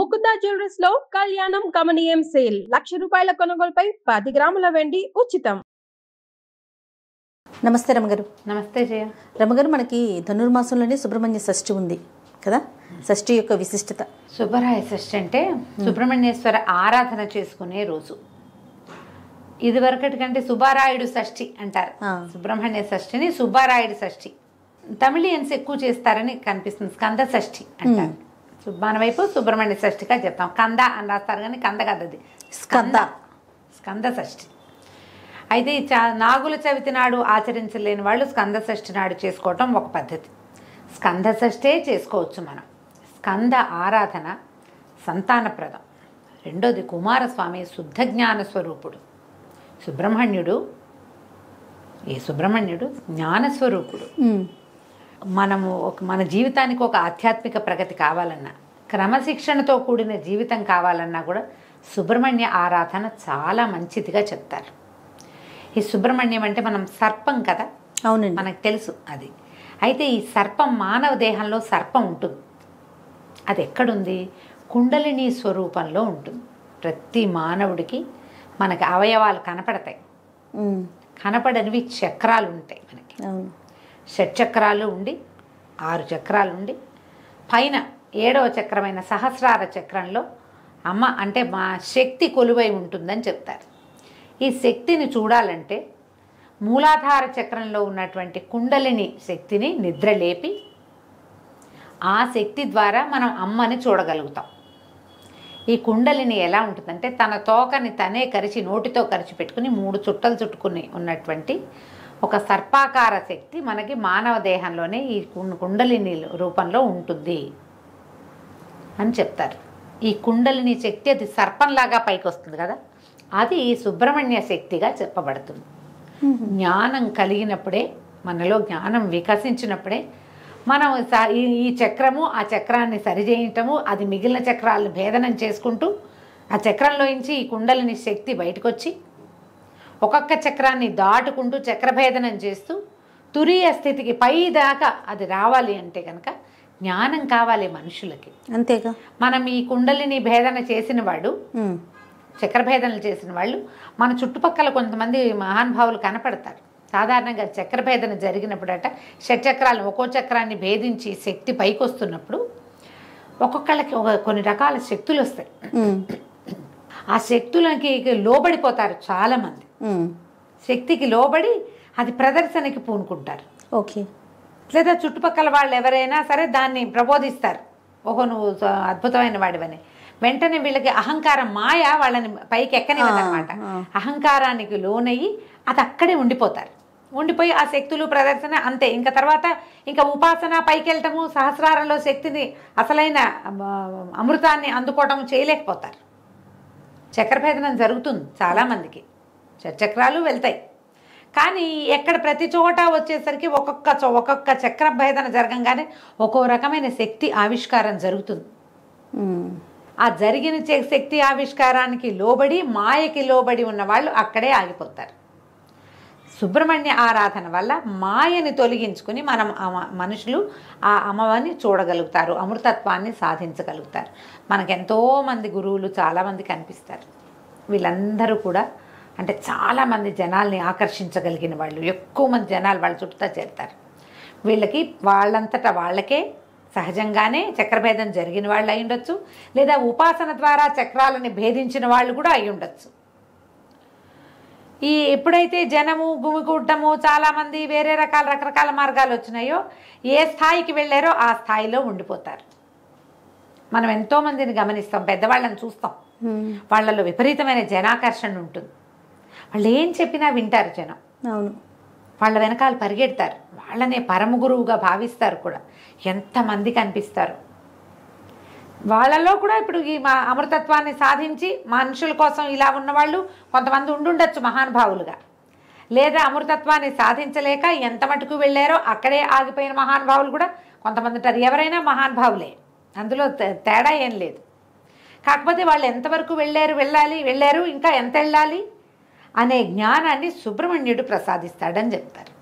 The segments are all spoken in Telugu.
ముకుందా జ్యువెలర్స్ లో కళ్యాణం గమనీయం సేల్ 1,00,000 కొనుగోలుపై 10 గ్రాముల వెండి ఉచితం. నమస్తే రమగారు. నమస్తే జయ. రమగారు, మనకి ధనుర్మాసంలోనే సుబ్రహ్మణ్య షష్ఠి ఉంది కదా. షష్ఠి యొక్క విశిష్టత. సుబ్బరాయ షష్ఠి అంటే సుబ్రహ్మణ్యేశ్వర ఆరాధన చేసుకునే రోజు. ఇదివరకటి కంటే సుబ్బారాయుడు షష్ఠి అంటారు. సుబ్రహ్మణ్య షష్ఠిని సుబ్బారాయుడు షష్ఠి. తమిళియన్స్ ఎక్కువ చేస్తారని కనిపిస్తుంది. స్కంద షష్ఠి అంటారు. మన వైపు సుబ్రహ్మణ్య షష్ఠిగా చెప్తాం. కంద అని రాస్తారు కానీ కంద కదది, స్కంద షష్ఠి. అయితే ఈ నాగుల చవితి నాడు ఆచరించలేని వాళ్ళు స్కంద షష్ఠి నాడు చేసుకోవటం ఒక పద్ధతి. స్కంద షష్ఠే చేసుకోవచ్చు మనం. స్కంద ఆరాధన సంతానప్రదం. రెండోది కుమారస్వామి శుద్ధ జ్ఞాన స్వరూపుడు. సుబ్రహ్మణ్యుడు జ్ఞానస్వరూపుడు. మనము మన జీవితానికి ఒక ఆధ్యాత్మిక ప్రగతి కావాలన్నా, క్రమశిక్షణతో కూడిన జీవితం కావాలన్నా కూడా సుబ్రహ్మణ్య ఆరాధన చాలా మంచిదిగా చెప్తారు. ఈ సుబ్రహ్మణ్యం అంటే మనం సర్పం కదా, అవునండి, మనకు తెలుసు అది. అయితే ఈ సర్పం మానవ దేహంలో సర్పం ఉంటుంది. అది ఎక్కడుంది? కుండలిని స్వరూపంలో ఉంటుంది. ప్రతి మానవుడికి మనకి అవయవాలు కనపడతాయి. కనపడనివి చక్రాలు ఉంటాయి మనకి. షట్చక్రాలు ఉండి 6 చక్రాలు ఉండి పైన 7వ చక్రమైన సహస్రార చక్రంలో అమ్మ అంటే మా శక్తి కొలువై ఉంటుందని చెప్తారు. ఈ శక్తిని చూడాలంటే మూలాధార చక్రంలో ఉన్నటువంటి కుండలిని శక్తిని నిద్రలేపి ఆ శక్తి ద్వారా మనం అమ్మని చూడగలుగుతాం. ఈ కుండలిని ఎలా ఉంటుందంటే తన తోకని తనే కరిచి నోటితో కరిచి పెట్టుకుని 3 చుట్టలు చుట్టుకుని ఉన్నటువంటి ఒక సర్పాకార శక్తి మనకి మానవ దేహంలోనే ఈ కుండలిని రూపంలో ఉంటుంది అని చెప్తారు. ఈ కుండలిని శక్తి అది సర్పంలాగా పైకి వస్తుంది కదా, అది సుబ్రహ్మణ్య శక్తిగా చెప్పబడుతుంది. జ్ఞానం కలిగినప్పుడే, మనలో జ్ఞానం వికసించినప్పుడే మనం ఈ చక్రము ఆ చక్రాన్ని సరిచేయటము, అది మిగిలిన చక్రాలను భేదనం చేసుకుంటూ ఆ చక్రంలోంచి ఈ కుండలిని శక్తి బయటకు వచ్చి ఒక్కొక్క చక్రాన్ని దాటుకుంటూ చక్రభేదనం చేస్తూ తురీయ స్థితికి పై దాకా అది రావాలి అంటే కనుక జ్ఞానం కావాలి మనుషులకి. అంతేగా మనం ఈ కుండలిని భేదన చేసిన వాడు, చక్రభేదనలు చేసిన వాళ్ళు మన చుట్టుపక్కల కొంతమంది మహానుభావులు కనపడతారు. సాధారణంగా చక్రభేదన జరిగినప్పుడట షట్చక్రాలను ఒక్కో చక్రాన్ని భేదించి శక్తి పైకి వస్తున్నప్పుడు ఒక్కొక్కళ్ళకి కొన్ని రకాల శక్తులు వస్తాయి. ఆ శక్తులకి లోబడిపోతారు చాలామంది. శక్తికి లోబడి అది ప్రదర్శనకి పూనుకుంటారు. ఓకే. లేదా చుట్టుపక్కల వాళ్ళు ఎవరైనా సరే దాన్ని ప్రబోధిస్తారు, ఓహో నువ్వు అద్భుతమైన వాడివని. వెంటనే వీళ్ళకి అహంకారం మాయ వాళ్ళని పైకి ఎక్కనివ్వదన్నమాట. అహంకారానికి లోనయ్యి అది అక్కడే ఉండిపోతారు. ఉండిపోయి ఆ శక్తులు ప్రదర్శన అంతే. ఇంకా తర్వాత ఇంకా ఉపాసన పైకి వెళ్ళటము, సహస్రారంలో శక్తిని అసలైన అమృతాన్ని అందుకోవటం చేయలేకపోతారు. చక్రభేదనం జరుగుతుంది చాలామందికి, చక్రాలు వెళ్తాయి. కానీ ఎక్కడ ప్రతి చోట వచ్చేసరికి ఒక్కొక్క చక్రభేదన జరగంగానే ఒక్కో రకమైన శక్తి ఆవిష్కారం జరుగుతుంది. ఆ జరిగిన శక్తి ఆవిష్కారానికి లోబడి మాయకి లోబడి ఉన్న వాళ్ళు అక్కడే ఆగిపోతారు. సుబ్రహ్మణ్య ఆరాధన వల్ల మాయని తొలగించుకుని మనం మనుషులు ఆ అమ్మవారిని చూడగలుగుతారు, అమృతత్వాన్ని సాధించగలుగుతారు. మనకు ఎంతోమంది గురువులు చాలామంది కనిపిస్తారు. వీళ్ళందరూ కూడా అంటే చాలామంది జనాల్ని ఆకర్షించగలిగిన వాళ్ళు, ఎక్కువ మంది జనాలు వాళ్ళ చుట్టూ చేరుతారు. వీళ్ళకి వాళ్ళంతటా వాళ్ళకే సహజంగానే చక్రభేదం జరిగిన వాళ్ళు అయి ఉండొచ్చు, లేదా ఉపాసన ద్వారా చక్రాలని భేదించిన వాళ్ళు కూడా అయి ఉండొచ్చు. ఈ ఎప్పుడైతే జనము గుమికూడటము చాలామంది వేరే రకరకాల మార్గాలు వచ్చినాయో, ఏ స్థాయికి వెళ్ళారో ఆ స్థాయిలో ఉండిపోతారు. మనం ఎంతోమందిని గమనిస్తాం, పెద్దవాళ్ళని చూస్తాం, వాళ్ళలో విపరీతమైన జనాకర్షణ ఉంటుంది. వాళ్ళు ఏం చెప్పినా వింటారు జనం. అవును, వాళ్ళ వెనకాల పరిగెడతారు, వాళ్ళనే పరమ గురువుగా భావిస్తారు కూడా. ఎంతమంది కనిపిస్తారు వాళ్ళలో కూడా. ఇప్పుడు ఈ అమృతత్వాన్ని సాధించి మనుషుల కోసం ఇలా ఉన్నవాళ్ళు కొంతమంది ఉండుండొచ్చు మహానుభావులుగా, లేదా అమృతత్వాన్ని సాధించలేక ఎంత మటుకు వెళ్ళారో అక్కడే ఆగిపోయిన మహానుభావులు కూడా కొంతమంది ఉంటారు. ఎవరైనా మహానుభావులే, అందులో తేడా ఏం లేదు. కాకపోతే వాళ్ళు ఎంతవరకు వెళ్ళారు ఇంకా ఎంత వెళ్ళాలి అనే జ్ఞానాన్ని సుబ్రహ్మణ్యుడు ప్రసాదిస్తాడని చెప్తారు.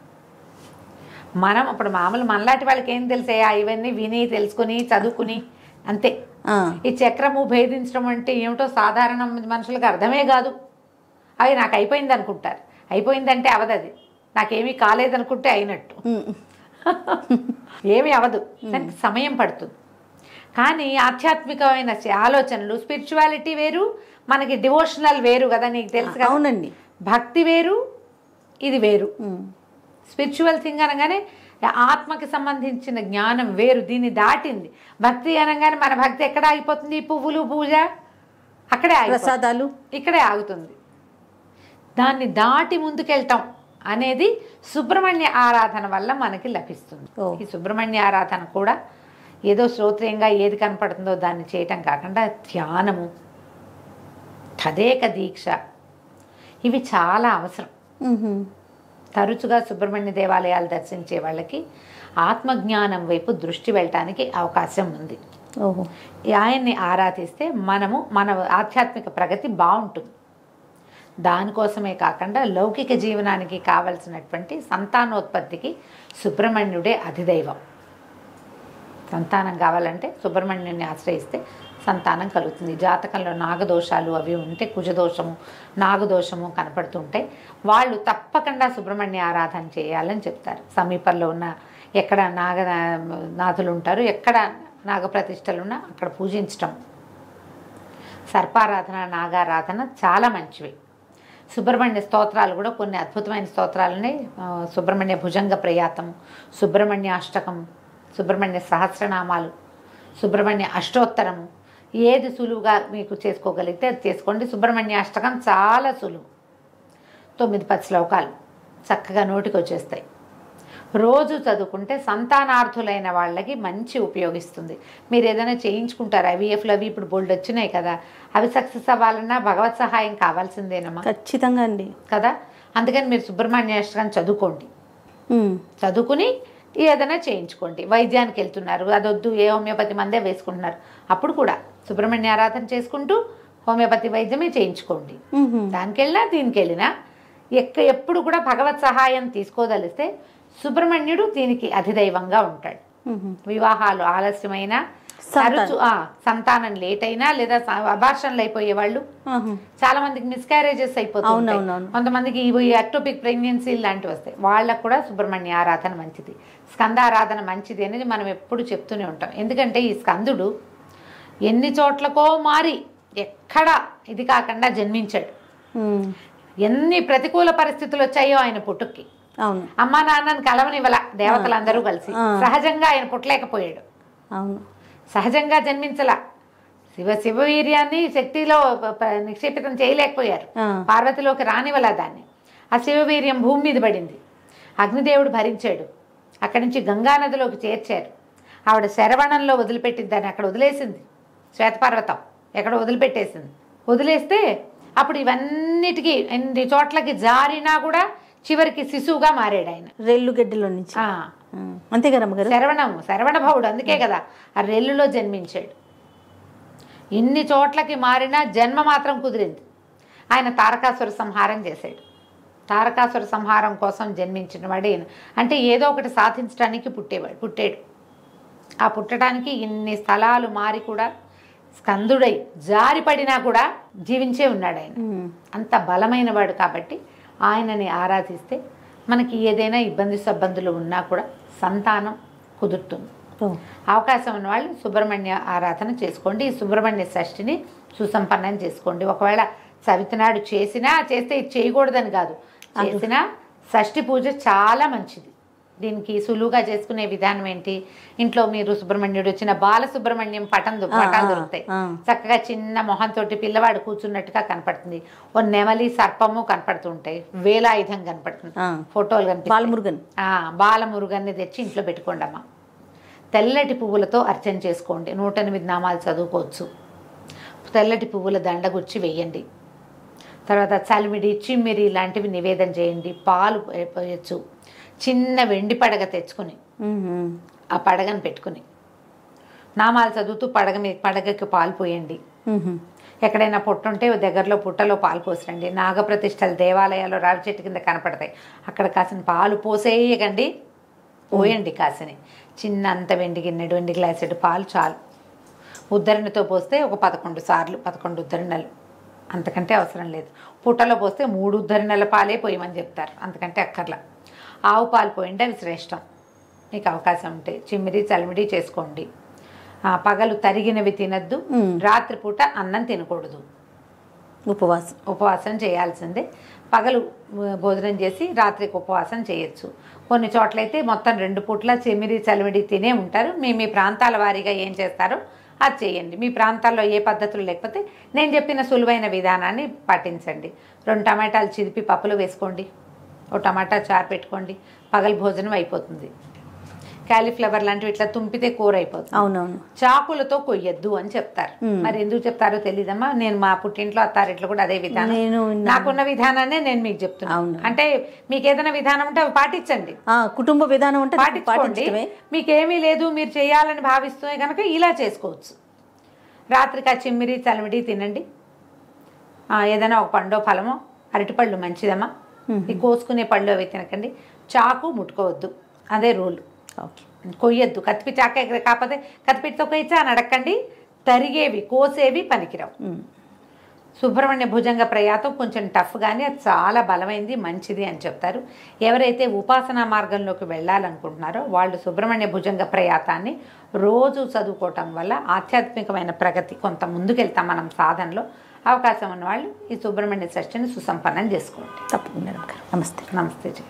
మనం ఇప్పుడు మామూలు మనలాంటి వాళ్ళకి ఏం తెలిసాయా? ఇవన్నీ విని తెలుసుకుని చదువుకుని అంతే. ఈ చక్రము భేదించడం అంటే ఏమిటో సాధారణ మనుషులకు అర్థమే కాదు. అవి నాకు అయిపోయింది అనుకుంటారు. అయిపోయిందంటే అవదు, అది నాకేమీ కాలేదనుకుంటే అయినట్టు. ఏమీ అవదు, దానికి సమయం పడుతుంది. కానీ ఆధ్యాత్మికమైన ఆలోచనలు, స్పిరిచువాలిటీ వేరు, మనకి డివోషనల్ వేరు కదా, నీకు తెలుసు కదా. అవునండి. భక్తి వేరు, ఇది వేరు. స్పిరిచువల్ థింగ్ అనగానే ఆత్మకి సంబంధించిన జ్ఞానం వేరు, దీన్ని దాటింది. భక్తి అనగానే మన భక్తి ఎక్కడ ఆగిపోతుంది? పువ్వులు, పూజ అక్కడే ప్రసాదాలు ఇక్కడే ఆగుతుంది. దాన్ని దాటి ముందుకెళ్తాం అనేది సుబ్రహ్మణ్య ఆరాధన వల్ల మనకి లభిస్తుంది. ఈ సుబ్రహ్మణ్య ఆరాధన కూడా ఏదో శ్రోత్రియంగా ఏది కనపడుతుందో దాన్ని చేయటం కాకుండా ధ్యానము, తదేక దీక్ష, ఇవి చాలా అవసరం. తరచుగా సుబ్రహ్మణ్య దేవాలయాలు దర్శించే వాళ్ళకి ఆత్మజ్ఞానం వైపు దృష్టి వెళ్ళటానికి అవకాశం ఉంది. ఆయన్ని ఆరాధిస్తే మన ఆధ్యాత్మిక ప్రగతి బాగుంటుంది. దానికోసమే కాకుండా లౌకిక జీవనానికి కావలసినటువంటి సంతానోత్పత్తికి సుబ్రహ్మణ్యుడే అధిదైవం. సంతానం కావాలంటే సుబ్రహ్మణ్యుని ఆశ్రయిస్తే సంతానం కలుగుతుంది. జాతకంలో నాగదోషాలు అవి ఉంటే, కుజదోషము, నాగదోషము కనపడుతుంటే వాళ్ళు తప్పకుండా సుబ్రహ్మణ్య ఆరాధన చేయాలని చెప్తారు. సమీపంలో ఉన్న ఎక్కడ నాగనాథులు ఉంటారు, ఎక్కడ నాగప్రతిష్టలు ఉన్నా అక్కడ పూజించటం. సర్పారాధన, నాగారాధన చాలా మంచివి. సుబ్రహ్మణ్య స్తోత్రాలు కూడా కొన్ని అద్భుతమైన స్తోత్రాలని, సుబ్రహ్మణ్య భుజంగ ప్రయాతము, సుబ్రహ్మణ్య అష్టకము, సుబ్రహ్మణ్య సహస్రనామాలు, సుబ్రహ్మణ్య అష్టోత్తరము, ఏది సులువుగా మీకు చేసుకోగలిగితే అది చేసుకోండి. సుబ్రహ్మణ్య అష్టకం చాలా సులువు, 9-10 శ్లోకాలు చక్కగా నోటికి వచ్చేస్తాయి. రోజు చదువుకుంటే సంతానార్థులైన వాళ్ళకి మంచి ఉపయోగిస్తుంది. మీరు ఏదైనా చేయించుకుంటారు, ఐవీఎఫ్లు అవి ఇప్పుడు బోల్డ్ వచ్చినాయి కదా, అవి సక్సెస్ అవ్వాలన్నా భగవత్ సహాయం కావాల్సిందేనమ్మా. ఖచ్చితంగా అండి కదా. అందుకని మీరు సుబ్రహ్మణ్య అష్టకం చదువుకోండి, చదువుకుని ఏదైనా చేయించుకోండి. వైద్యానికి వెళ్తున్నారు, అదొద్దు, ఏ హోమియోపతి మందే వేసుకుంటున్నారు, అప్పుడు కూడా సుబ్రహ్మణ్య ఆరాధన చేసుకుంటూ హోమియోపతి వైద్యమే చేయించుకోండి. దానికి వెళ్ళినా దీనికి వెళ్ళినా ఎప్పుడు కూడా భగవత్ సహాయం తీసుకోదలిస్తే సుబ్రహ్మణ్యుడు దీనికి అధిదైవంగా ఉంటాడు. వివాహాలు ఆలస్యమైన, తరచు సంతానం లేట్ అయినా, లేదా అబార్షన్లు అయిపోయే వాళ్ళు చాలా మందికి, మిస్క్యారేజెస్ అయిపోతుంది, కొంతమందికి ఈ అక్టోపిక్ ప్రెగ్నెన్సీ లాంటివి వస్తాయి, వాళ్ళకు కూడా సుబ్రహ్మణ్య ఆరాధన మంచిది, స్కందారాధన మంచిది అనేది మనం ఎప్పుడు చెప్తూనే ఉంటాం. ఎందుకంటే ఈ స్కందుడు ఎన్ని చోట్లకో మారి ఎక్కడ ఇది కాకుండా జన్మించాడు. ఎన్ని ప్రతికూల పరిస్థితులు వచ్చాయో ఆయన పుట్టుక్కి, అమ్మా నాన్నని కలవనివ్వల దేవతలందరూ కలిసి, సహజంగా ఆయన పుట్టలేకపోయాడు, సహజంగా జన్మించలా. శివవీర్యాన్ని శక్తిలో నిక్షేపితం చేయలేకపోయారు, పార్వతిలోకి రానివ్వలా దాన్ని. ఆ శివవీర్యం భూమి మీద పడింది, అగ్నిదేవుడు భరించాడు, అక్కడి నుంచి గంగానదిలోకి చేర్చారు. ఆవిడ శరవణంలో వదిలిపెట్టింది, దాన్ని అక్కడ వదిలేసింది, శ్వేతపర్వతం ఎక్కడ వదిలిపెట్టేసింది. వదిలేస్తే అప్పుడు ఇవన్నిటికీ ఎన్ని చోట్లకి జారినా కూడా చివరికి శిశువుగా మారాడు ఆయన, రెల్లు గడ్డిలో నుంచి. అంతే కదా అమ్మగారు, శరవణ భవుడు, అందుకే కదా ఆ రెల్లులో జన్మించాడు. ఇన్ని చోట్లకి మారినా జన్మ మాత్రం కుదిరింది. ఆయన తారకాసుర సంహారం చేశాడు. తారకాసుర సంహారం కోసం జన్మించిన వాడు ఈయన. అంటే ఏదో ఒకటి సాధించడానికి పుట్టాడు. ఆ పుట్టడానికి ఇన్ని స్థలాలు మారి కూడా స్కందుడై జారిపడినా కూడా జీవించే ఉన్నాడు ఆయన. అంత బలమైన వాడు కాబట్టి ఆయనని ఆరాధిస్తే మనకి ఏదైనా ఇబ్బందులు ఉన్నా కూడా సంతానం కుదురుతుంది. అవకాశం ఉన్న వాళ్ళు సుబ్రహ్మణ్య ఆరాధన చేసుకోండి. ఈ సుబ్రహ్మణ్య షష్ఠిని సుసంపన్నం చేసుకోండి. ఒకవేళ చవితినాడు చేస్తే ఇది చేయకూడదని కాదు, చేసినా షష్ఠి పూజ చాలా మంచిది. దీనికి సులువుగా చేసుకునే విధానం ఏంటి, ఇంట్లో మీరు సుబ్రహ్మణ్యుడు వచ్చిన బాలసుబ్రహ్మణ్యం పటాలు దొరుకుతాయి. చక్కగా చిన్న మొహంతో పిల్లవాడు కూర్చున్నట్టుగా కనపడుతుంది. ఓ నెమలి, సర్పము కనపడుతుంటాయి, వేలాయుధం కనపడుతుంది, ఫోటోలు కనిపిస్తాయి. బాలమురుగన్ని తెచ్చి ఇంట్లో పెట్టుకోండి అమ్మ. తెల్లటి పువ్వులతో అర్చన చేసుకోండి. 108 నామాలు చదువుకోవచ్చు. తెల్లటి పువ్వుల దండగుచ్చి వేయండి. తర్వాత చలిమిడి, చిమ్మిరి లాంటివి నివేదన చేయండి. పాలు పోయచ్చు. చిన్న వెండి పడగ తెచ్చుకుని ఆ పడగను పెట్టుకుని నామాలు చదువుతూ పడగకి పాలు పోయండి. ఎక్కడైనా పుట్ట ఉంటే దగ్గరలో పుట్టలో పాలు పోసరండి. నాగప్రతిష్టలు దేవాలయాల్లో రావి చెట్టు కింద కనపడతాయి, అక్కడ కాసిన పాలు పోసేయకండి, పోయండి కాసిని. చిన్న అంత వెండి గిన్నెడు, వెండి గ్లాసెడు పాలు చాలు ఉద్ధరణతో పోస్తే ఒక 11 సార్లు 11 ఉద్ధరణలు, అంతకంటే అవసరం లేదు. పుట్టలో పోస్తే 3 ఉద్ధరణల పాలే పోయమని చెప్తారు, అంతకంటే అక్కర్లా. ఆవు పాలు పోయింటే అవి శ్రేష్టం. మీకు అవకాశం ఉంటే చిమ్మిడి చలిమిడి చేసుకోండి. పగలు తరిగినవి తినద్దు, రాత్రిపూట అన్నం తినకూడదు, ఉపవాసం చేయాల్సిందే. పగలు భోజనం చేసి రాత్రికి ఉపవాసం చేయొచ్చు. కొన్ని చోట్లయితే మొత్తం 2 పూట్ల చిమ్మిడి చలిమిడి తినే ఉంటారు. మీ ప్రాంతాల వారీగా ఏం చేస్తారో అది చేయండి. మీ ప్రాంతాల్లో ఏ పద్ధతులు లేకపోతే నేను చెప్పిన సులువైన విధానాన్ని పాటించండి. 2 టమాటాలు చిదిపి పప్పులో వేసుకోండి, ఒక టమాటా చారు పెట్టుకోండి, పగలు భోజనం అయిపోతుంది. క్యాలీఫ్లవర్ లాంటివి ఇట్లా తుంపితే కూర అయిపోతుంది. అవునవును. చాకులతో కొయ్యొద్దు అని చెప్తారు. మరి ఎందుకు చెప్తారో తెలీదమ్మా. నేను మా పుట్టింట్లో అత్తారింట్లో కూడా అదే విధానం, నాకున్న విధానాన్ని నేను మీకు చెప్తున్నాను. అంటే మీకు ఏదైనా విధానం ఉంటే అవి పాటించండి, కుటుంబ విధానం ఉంటే పాటించుకోండి. మీకేమీ లేదు మీరు చేయాలని భావిస్తే కనుక ఇలా చేసుకోవచ్చు. రాత్రికి ఆ చిమ్మిరి చలిమిడి తినండి. ఏదైనా ఒక పండో ఫలమో, అరటిపళ్ళు మంచిదమ్మా, ఈ కోసుకునే పళ్ళు అవి తినకండి. చాకు ముట్టుకోవద్దు, అదే రూల్. కొయ్యొద్దు, కత్తిపి చాకే కాకపోతే కత్తిపిటితో కొయ్యచ్చా అని అడగండి. తరిగేవి కోసేవి పనికిరావు. సుబ్రహ్మణ్య భుజంగ ప్రయాతం కొంచెం టఫ్, కానీ అది చాలా బలమైంది, మంచిది అని చెప్తారు. ఎవరైతే ఉపాసనా మార్గంలోకి వెళ్ళాలనుకుంటున్నారో వాళ్ళు సుబ్రహ్మణ్య భుజంగ ప్రయాతాన్ని రోజు చదువుకోవటం వల్ల ఆధ్యాత్మికమైన ప్రగతి కొంత ముందుకెళ్తాం మనం సాధనలో. అవకాశం ఉన్న వాళ్ళు ఈ సుబ్రహ్మణ్య షష్ఠిని సుసంపన్నం చేసుకోండి. తప్పకుండా. నమస్తే. నమస్తే జీ.